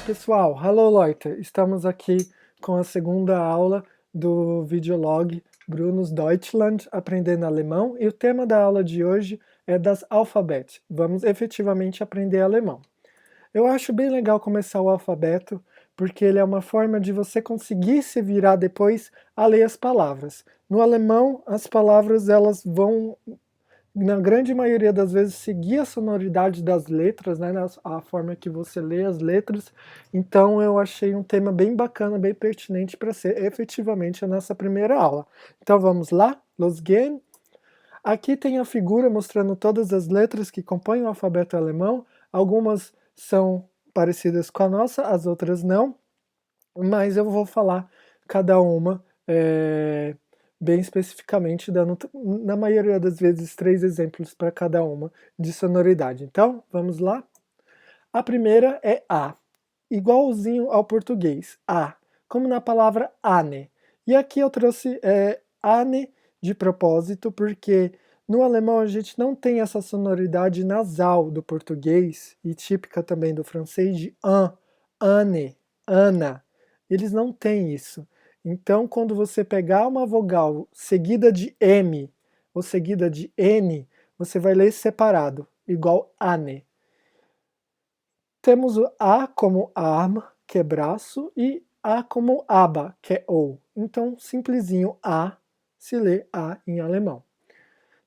pessoal, hallo Leute, estamos aqui com a segunda aula do videolog Brunos Deutschland, aprendendo alemão, e o tema da aula de hoje é das Alphabet. Vamos efetivamente aprender alemão. Eu acho bem legal começar o alfabeto, porque ele é uma forma de você conseguir se virar depois a ler as palavras. No alemão, as palavras elas vão, na grande maioria das vezes, seguir a sonoridade das letras, né, a forma que você lê as letras. Então eu achei um tema bem bacana, bem pertinente para ser efetivamente a nossa primeira aula. Então vamos lá? Los gehen! Aqui tem a figura mostrando todas as letras que compõem o alfabeto alemão. Algumas são parecidas com a nossa, as outras não, mas eu vou falar cada uma bem especificamente, dando na maioria das vezes 3 exemplos para cada uma de sonoridade. Então, vamos lá? A primeira é A, igualzinho ao português, A, como na palavra ane. E aqui eu trouxe ane de propósito, porque no alemão a gente não tem essa sonoridade nasal do português, e típica também do francês, de an, ane, ana. Eles não têm isso. Então, quando você pegar uma vogal seguida de M ou seguida de N, você vai ler separado, igual ane. Temos o A como arm, que é braço, e A como aba, que é ou. Então, simplesinho A, se lê A em alemão.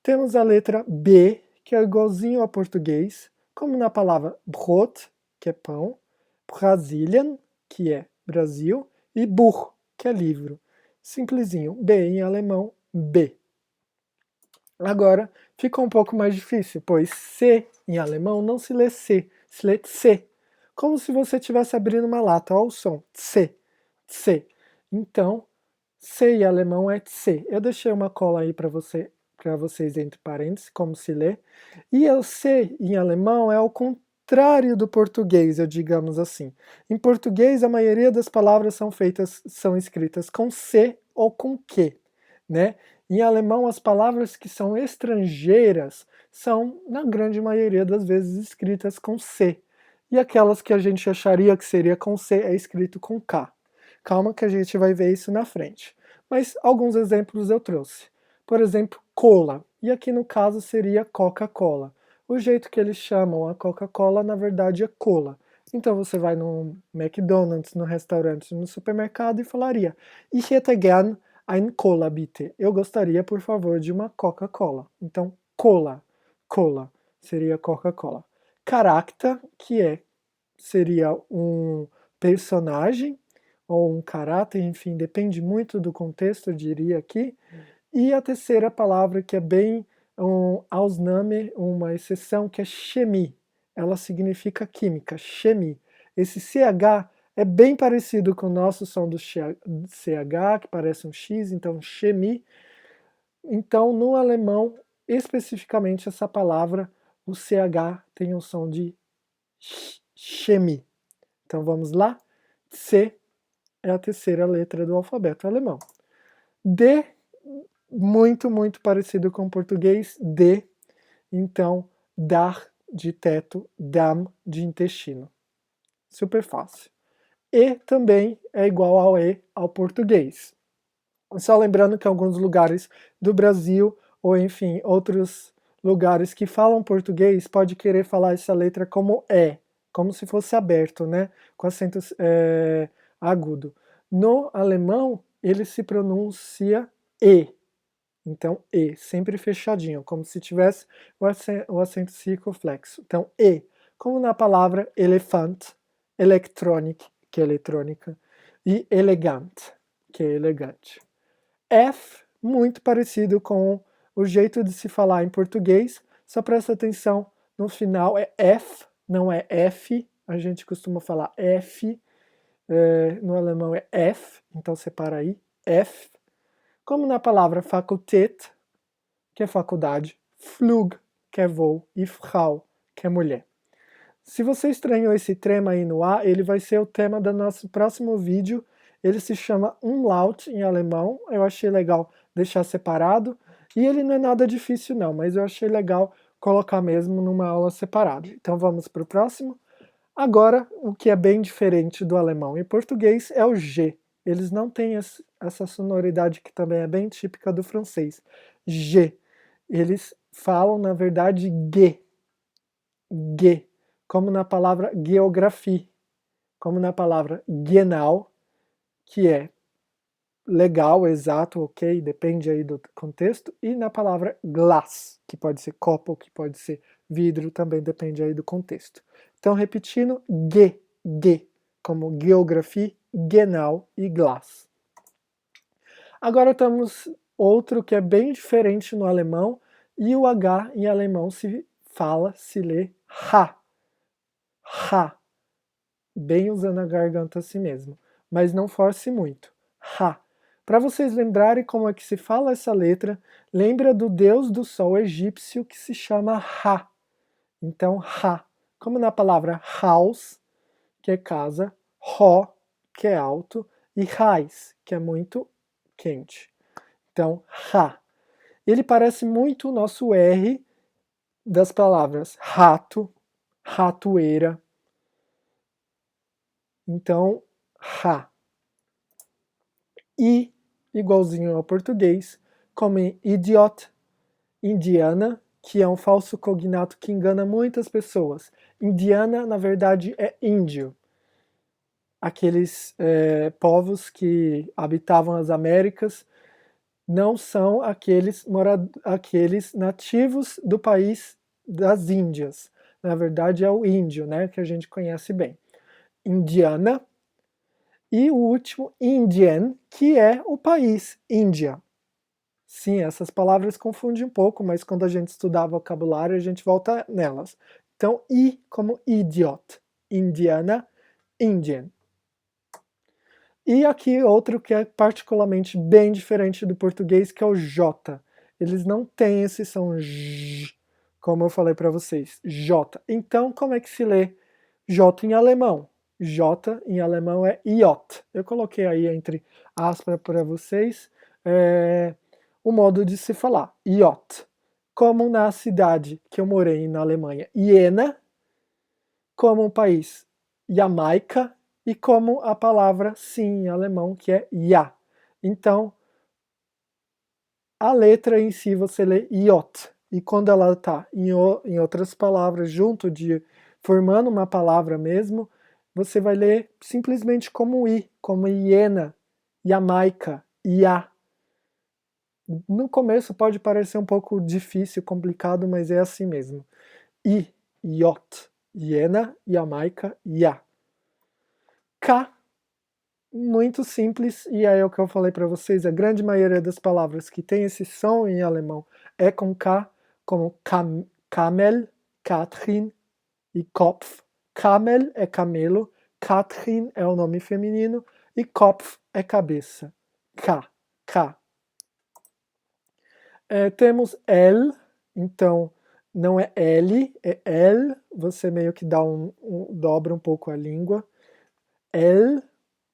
Temos a letra B, que é igualzinho ao português, como na palavra Brot, que é pão, Brasilien, que é Brasil, e Buch, que é livro. Simplesinho, B em alemão, B. Agora, fica um pouco mais difícil, pois C em alemão não se lê C, se lê C. Como se você estivesse abrindo uma lata, olha o som, C, C. Então, C em alemão é C. Eu deixei uma cola aí para vocês entre parênteses, como se lê. E o C em alemão é o contrário do português, digamos assim. Em português, a maioria das palavras são escritas com C ou com Q, né? Em alemão, as palavras que são estrangeiras são, na grande maioria das vezes, escritas com C. E aquelas que a gente acharia que seria com C é escrito com K. Calma que a gente vai ver isso na frente. Mas alguns exemplos eu trouxe. Por exemplo, cola. E aqui no caso seria Coca-Cola. O jeito que eles chamam a Coca-Cola, na verdade, é cola. Então você vai no McDonald's, no restaurante, no supermercado e falaria: Ich hätte gern ein Cola bitte. Eu gostaria, por favor, de uma Coca-Cola. Então, cola, cola, seria Coca-Cola. Caracta, que seria um personagem, ou um caráter, enfim, depende muito do contexto, eu diria aqui. E a terceira palavra, que é bem Ausnahme, uma exceção, que é chemie. Ela significa química, chemie. Esse CH é bem parecido com o nosso som do CH, que parece um X, então chemie. Então, no alemão, especificamente essa palavra, o CH tem o som de chemie. Então vamos lá? C é a terceira letra do alfabeto alemão. D, muito, muito parecido com o português, D. Então, dar de teto, Darm de intestino. Super fácil. E também é igual ao E ao português. Só lembrando que em alguns lugares do Brasil, ou enfim, outros lugares que falam português, pode querer falar essa letra como E, como se fosse aberto, né? Com acento agudo. No alemão, ele se pronuncia E. Então, E, sempre fechadinho, como se tivesse o acento circunflexo. Então, E, como na palavra elefante, electronic, que é eletrônica, e elegant, que é elegante. F, muito parecido com o jeito de se falar em português, só presta atenção, no final é F, não é F, a gente costuma falar F, no alemão é F, então separa aí, F. Como na palavra Fakultät, que é faculdade, Flug, que é voo, e Frau, que é mulher. Se você estranhou esse trema aí no A, ele vai ser o tema do nosso próximo vídeo. Ele se chama Umlaut em alemão. Eu achei legal deixar separado. E ele não é nada difícil não, mas eu achei legal colocar mesmo numa aula separada. Então vamos para o próximo. Agora, o que é bem diferente do alemão e português é o G. Eles não têm essa sonoridade que também é bem típica do francês. G. Eles falam, na verdade, G. G. Como na palavra geografia. Como na palavra genau, que é legal, exato, ok, depende aí do contexto, e na palavra glass, que pode ser copo, que pode ser vidro, também depende aí do contexto. Então, repetindo, G, como geografia, genau e glass. Agora temos outro que é bem diferente no alemão, e o H em alemão se lê ha, ha, bem usando a garganta assim mesmo, mas não force muito, ha. Para vocês lembrarem como é que se fala essa letra, lembra do deus do sol egípcio que se chama Ra. Então, Ra. Como na palavra house, que é casa, Ho, que é alto, e Rais, que é muito quente. Então, Ra. Ele parece muito o nosso R das palavras rato, ratoeira. Então, Ra. I, igualzinho ao português, como em idiot, Indiana, que é um falso cognato que engana muitas pessoas. Indiana, na verdade, é índio. Aqueles povos que habitavam as Américas não são aqueles nativos do país das Índias. Na verdade, é o índio, né, que a gente conhece bem. Indiana. E o último, Indian, que é o país, Índia. Sim, essas palavras confundem um pouco, mas quando a gente estudar vocabulário, a gente volta nelas. Então, I como idiot, Indiana, Indian. E aqui outro que é particularmente bem diferente do português, que é o J. Eles não têm esse som J, como eu falei para vocês, J. Então, como é que se lê J em alemão? J em alemão é J. Eu coloquei aí entre aspas para vocês o modo de se falar, J. Como na cidade que eu morei na Alemanha, Jena, como o país, Jamaica, e como a palavra sim em alemão, que é ja. Então, a letra em si você lê J, e quando ela está em outras palavras, formando uma palavra mesmo, você vai ler simplesmente como I, como hiena, Jamaica, IA. No começo pode parecer um pouco difícil, complicado, mas é assim mesmo. I, J, hiena, Jamaica, IA. K, muito simples, e aí é o que eu falei para vocês, a grande maioria das palavras que tem esse som em alemão é com K, como Kamel, Katrin e Kopf. Kamel é camelo, Katrin é o nome feminino e Kopf é cabeça. K, K. Temos L, então não é L, é L, você meio que dobra um pouco a língua. L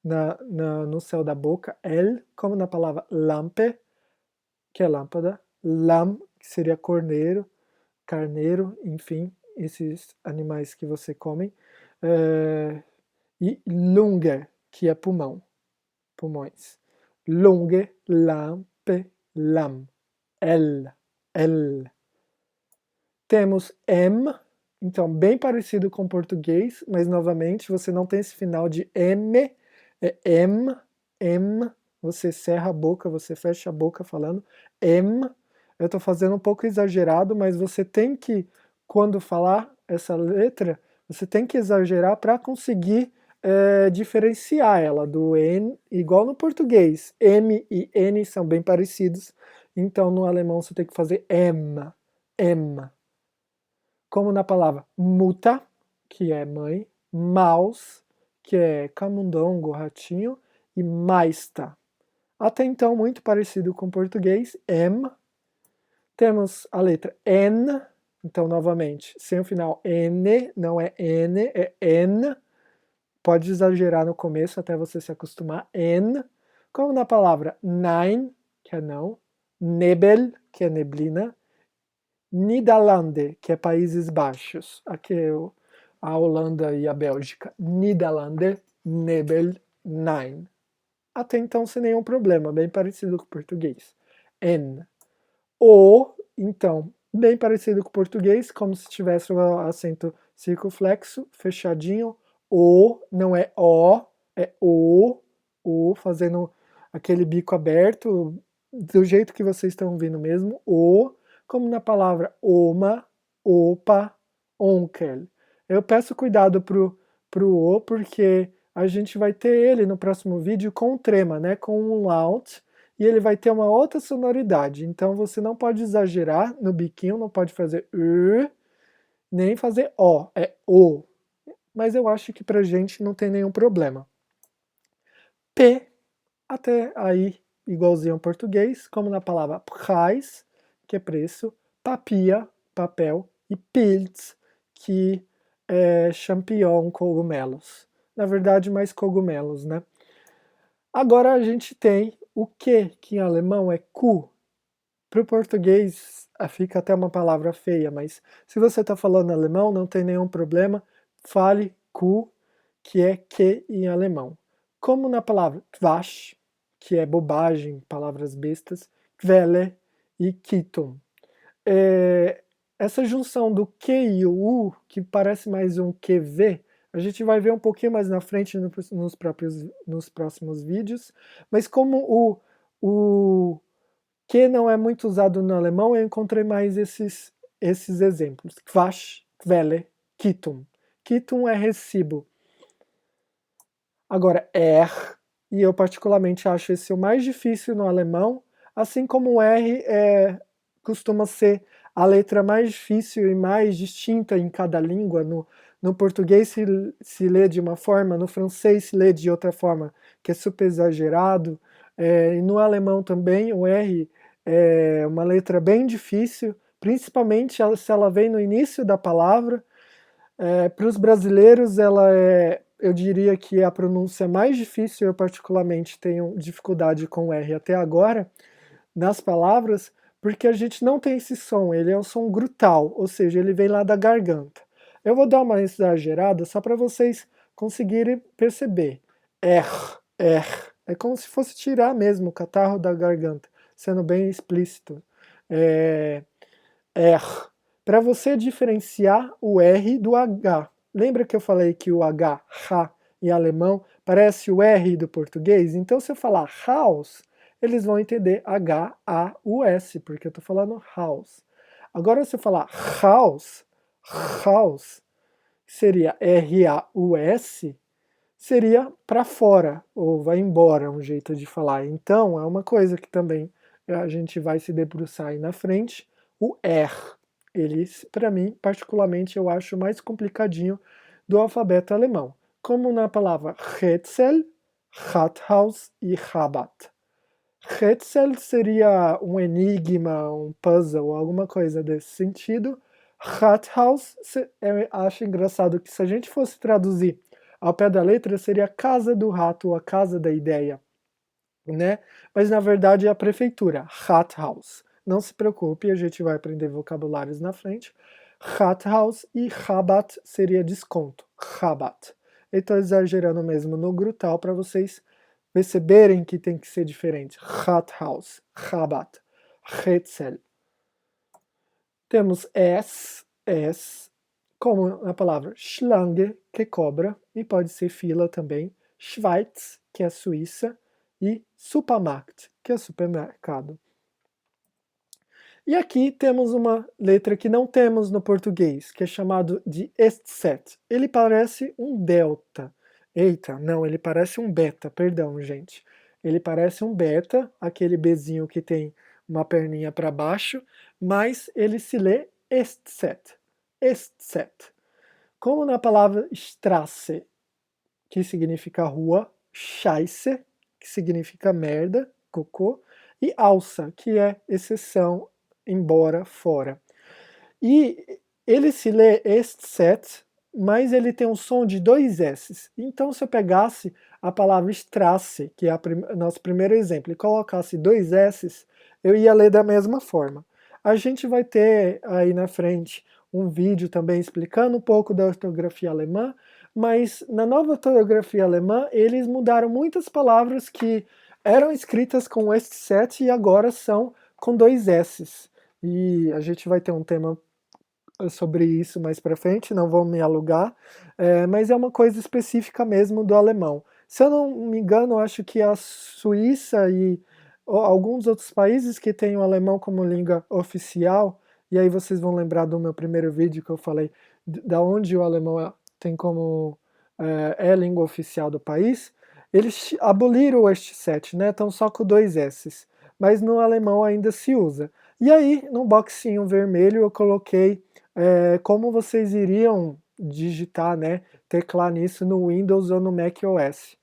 no céu da boca, L, como na palavra lampe, que é lâmpada, lam, que seria corneiro, carneiro, enfim, esses animais que você come, e lunge, que é pulmão, pulmões. Lunge, lampe, lam, L, L. Temos M, então bem parecido com o português, mas novamente você não tem esse final de M, é M, M, você cerra a boca, você fecha a boca falando M. Eu estou fazendo um pouco exagerado, mas você tem que, quando falar essa letra, você tem que exagerar para conseguir diferenciar ela do N, igual no português. M e N são bem parecidos, então no alemão você tem que fazer M, M. Como na palavra Mutter, que é mãe, Maus, que é camundongo, ratinho, e Meister. Até então, muito parecido com o português, M. Temos a letra N, então, novamente, sem o final N, não é N, é N. Pode exagerar no começo até você se acostumar, N. Como na palavra Nein, que é não, Nebel, que é neblina, Niederlande, que é Países Baixos. Aqui a Holanda e a Bélgica, Niederlande, Nebel, Nein. Até então sem nenhum problema, bem parecido com o português. N. O, então, bem parecido com o português, como se tivesse o acento circunflexo, fechadinho. O, não é O, é O, fazendo aquele bico aberto, do jeito que vocês estão ouvindo mesmo, O, como na palavra oma, opa, onkel. Eu peço cuidado pro O, porque a gente vai ter ele no próximo vídeo com trema, né, com um laut, e ele vai ter uma outra sonoridade, então você não pode exagerar no biquinho, não pode fazer nem fazer O, é O, mas eu acho que pra gente não tem nenhum problema. P, até aí igualzinho ao português, como na palavra Preis, que é preço, papia, papel, e Pilz, que é champignon, cogumelos. Na verdade, mais cogumelos, né? Agora a gente tem o que em alemão é Q. Para o português fica até uma palavra feia, mas se você está falando alemão, não tem nenhum problema, fale Q, que é que em alemão. Como na palavra Quatsch, que é bobagem, palavras bestas, Quelle e Kitum. Essa junção do Q e o U, que parece mais um QV, a gente vai ver um pouquinho mais na frente nos próximos vídeos, mas como o Q não é muito usado no alemão, eu encontrei mais esses exemplos. Quatsch, Quelle, Kitum. Kitum é recibo. Agora, e eu particularmente acho esse o mais difícil no alemão, assim como o R costuma ser a letra mais difícil e mais distinta em cada língua. No português se lê de uma forma, no francês se lê de outra forma, que é super exagerado, e no alemão também o R é uma letra bem difícil, principalmente se ela vem no início da palavra. Para os brasileiros, eu diria que é a pronúncia mais difícil. Eu particularmente tenho dificuldade com o R até agora, nas palavras, porque a gente não tem esse som, ele é um som grutal, ou seja, ele vem lá da garganta. Eu vou dar uma exagerada só para vocês conseguirem perceber. É como se fosse tirar mesmo o catarro da garganta, sendo bem explícito. Para você diferenciar o R do H. Lembra que eu falei que o H, em alemão, parece o R do português? Então, se eu falar Haus, eles vão entender H-A-U-S, porque eu estou falando House. Agora, se eu falar House, seria R-A-U-S, seria para fora, ou vai embora, um jeito de falar. Então, é uma coisa que também a gente vai se debruçar aí na frente. O R, ele, para mim, particularmente, eu acho mais complicadinho do alfabeto alemão. Como na palavra Rätsel, Rathaus e Rabat. Rätsel seria um enigma, um puzzle, alguma coisa desse sentido. Rathaus, eu acho engraçado que se a gente fosse traduzir ao pé da letra, seria a casa do rato, ou a casa da ideia, né? Mas na verdade é a prefeitura, Rathaus. Não se preocupe, a gente vai aprender vocabulários na frente. Rathaus e Rabat seria desconto, Rabat. Eu estou exagerando mesmo no grutal para vocês perceberem que tem que ser diferente. Rathaus, Rabat, Rätsel. Temos S, como na palavra Schlange, que é cobra, e pode ser fila também. Schweiz, que é Suíça, e Supermarkt, que é supermercado. E aqui temos uma letra que não temos no português, que é chamado de SZ. Ele parece um delta. Eita, não, ele parece um beta, perdão, gente. Ele parece um beta, aquele Bzinho que tem uma perninha para baixo, mas ele se lê SZ. SZ. Como na palavra Straße, que significa rua, Scheiße, que significa merda, cocô, e Alça, que é exceção, embora, fora. E ele se lê SZ, mas ele tem um som de dois S's. Então, se eu pegasse a palavra Straße, que é nosso primeiro exemplo, e colocasse dois S's, eu ia ler da mesma forma. A gente vai ter aí na frente um vídeo também explicando um pouco da ortografia alemã, mas na nova ortografia alemã eles mudaram muitas palavras que eram escritas com este set e agora são com dois S's. E a gente vai ter um tema sobre isso mais para frente, não vou me alugar, mas é uma coisa específica mesmo do alemão. Se eu não me engano, acho que a Suíça e alguns outros países que têm o alemão como língua oficial, e aí vocês vão lembrar do meu primeiro vídeo que eu falei da onde o alemão tem como é língua oficial do país, eles aboliram este set, né? Estão só com dois S's, mas no alemão ainda se usa. E aí, no boxinho vermelho, eu coloquei como vocês iriam digitar, né, teclar nisso no Windows ou no Mac OS.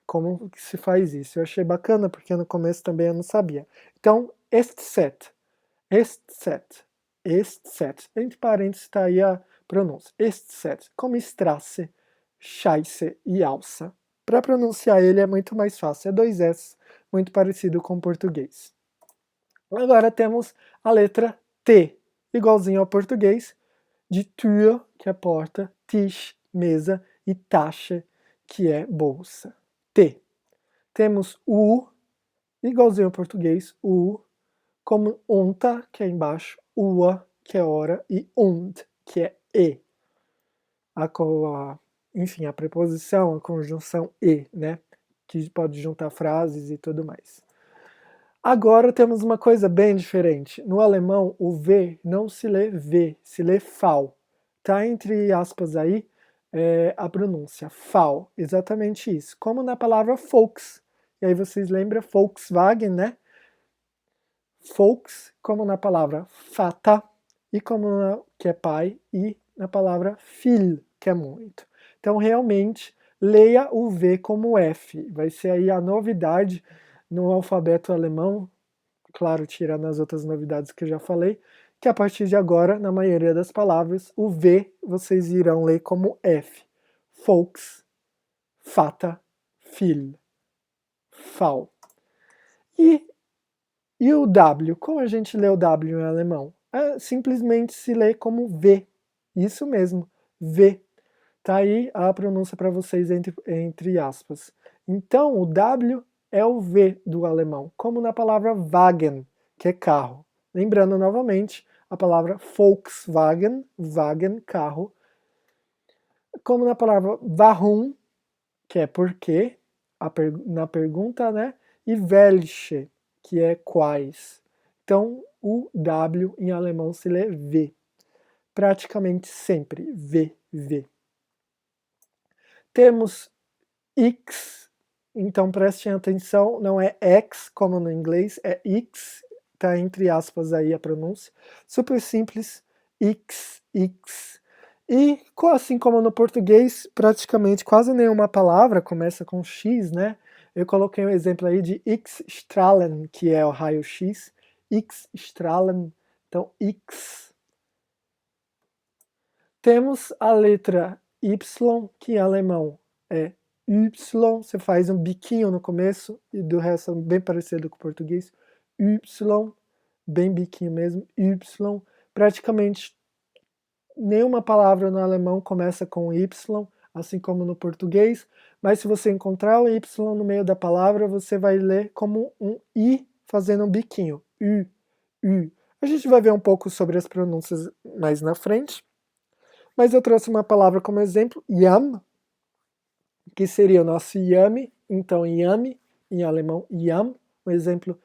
Como que se faz isso? Eu achei bacana, porque no começo também eu não sabia. Então, este set, entre parênteses está aí a pronúncia, este set, como Strasse, Scheisse e Alça. Para pronunciar ele é muito mais fácil, é dois S, muito parecido com o português. Agora temos a letra T, igualzinho ao português, de Tür, que é porta, Tisch, mesa, e Tasche, que é bolsa. T. Temos U, igualzinho ao português, U, como unta, que é embaixo, ua, que é hora, e und, que é e. Enfim, a preposição, a conjunção e, né? Que pode juntar frases e tudo mais. Agora temos uma coisa bem diferente. No alemão, o V não se lê V, se lê Fal. Tá entre aspas aí a pronúncia, Fal, exatamente isso. Como na palavra Volks. E aí vocês lembram Volkswagen, né? Volks, como na palavra Vater, e que é pai, e na palavra viel, que é muito. Então, realmente, leia o V como F. Vai ser aí a novidade no alfabeto alemão, claro, tirando as outras novidades que eu já falei, que a partir de agora, na maioria das palavras, o V vocês irão ler como F. Volks, Vater, viel, Fal. E o W? Como a gente lê o W em alemão? Simplesmente se lê como V. Isso mesmo, V. Tá aí a pronúncia para vocês entre aspas. Então, o W é o V do alemão, como na palavra Wagen, que é carro. Lembrando novamente a palavra Volkswagen, Wagen, carro. Como na palavra Warum, que é porquê, na pergunta, né? E welche, que é quais. Então, o W em alemão se lê V. Praticamente sempre, V, V. Temos X, então prestem atenção, não é X como no inglês, é X, tá entre aspas aí a pronúncia. Super simples, X, X. E assim como no português, praticamente quase nenhuma palavra começa com X, né? Eu coloquei um exemplo aí de X-Strahlen, que é o raio-X. X-Strahlen, então X. Temos a letra Y, que em alemão é Y, você faz um biquinho no começo, e do resto é bem parecido com o português. Y, bem biquinho mesmo, Y. Praticamente nenhuma palavra no alemão começa com Y, assim como no português, mas se você encontrar o Y no meio da palavra, você vai ler como um I fazendo um biquinho. U, U. A gente vai ver um pouco sobre as pronúncias mais na frente, mas eu trouxe uma palavra como exemplo, Yam, que seria o nosso Yami, então Yami, em alemão Yam, um exemplo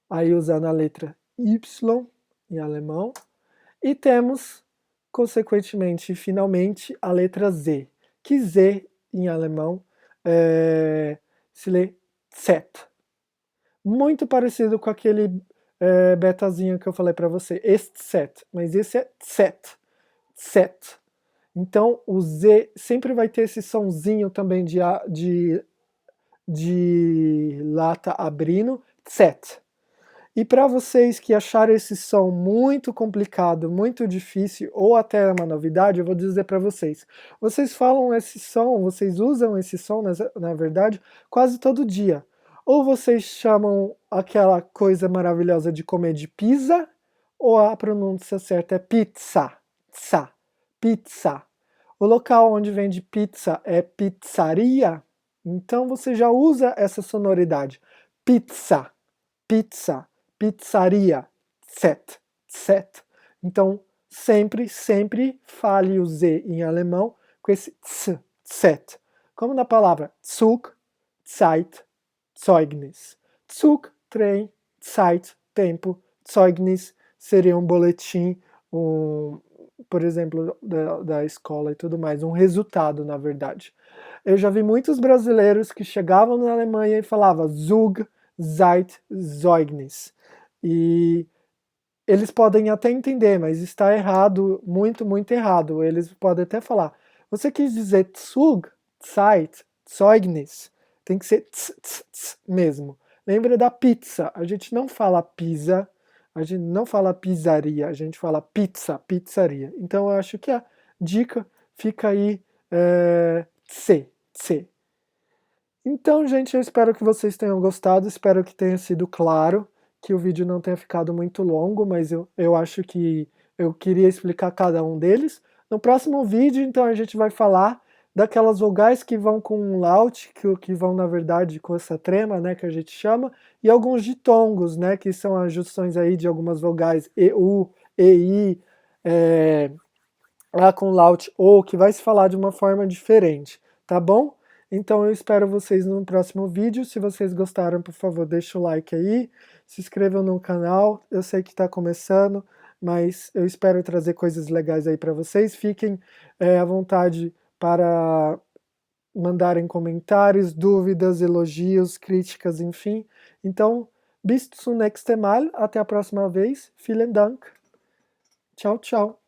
aí usando a letra Y em alemão, e temos consequentemente, finalmente, a letra Z, que Z em alemão se lê Z. Muito parecido com aquele betazinho que eu falei para você, este Z, mas esse é Z, Z. Então o Z sempre vai ter esse sonzinho também de lata abrindo, Z. E para vocês que acharam esse som muito complicado, muito difícil, ou até uma novidade, eu vou dizer para vocês. Vocês falam esse som, vocês usam esse som, na verdade, quase todo dia. Ou vocês chamam aquela coisa maravilhosa de comer de pizza, ou a pronúncia certa é pizza. pizza, pizza. O local onde vende pizza é pizzaria, então você já usa essa sonoridade. Pizza, pizza, pizzaria, tset, tset. Então, sempre, sempre fale o Z em alemão com esse ts, tset. Como na palavra Zug, Zeit, Zeugnis. Zug, trem, Zeit, tempo, Zeugnis seria um boletim, por exemplo, da escola e tudo mais, um resultado, na verdade. Eu já vi muitos brasileiros que chegavam na Alemanha e falavam Zug, Zeit, Zeugnis. E eles podem até entender, mas está errado, muito, muito errado. Eles podem até falar, você quis dizer Zug, Zeit, Zeugnis? Tem que ser tss, tss, tss mesmo. Lembra da pizza, a gente não fala pizza, a gente não fala pizzaria, a gente fala pizza, pizzaria. Então eu acho que a dica fica aí, C, C. Então, gente, eu espero que vocês tenham gostado, espero que tenha sido claro, que o vídeo não tenha ficado muito longo, mas eu acho que eu queria explicar cada um deles. No próximo vídeo, então, a gente vai falar daquelas vogais que vão com um laut, que vão, na verdade, com essa trema, né, que a gente chama, e alguns ditongos, né, que são as junções aí de algumas vogais EU, EI, A com laut OU, que vai se falar de uma forma diferente, tá bom? Então eu espero vocês no próximo vídeo. Se vocês gostaram, por favor, deixa o like aí, se inscrevam no canal. Eu sei que está começando, mas eu espero trazer coisas legais aí para vocês. Fiquem à vontade para mandarem comentários, dúvidas, elogios, críticas, enfim. Então, bis zum nächsten Mal. Até a próxima vez. Vielen Dank. Tchau, tchau.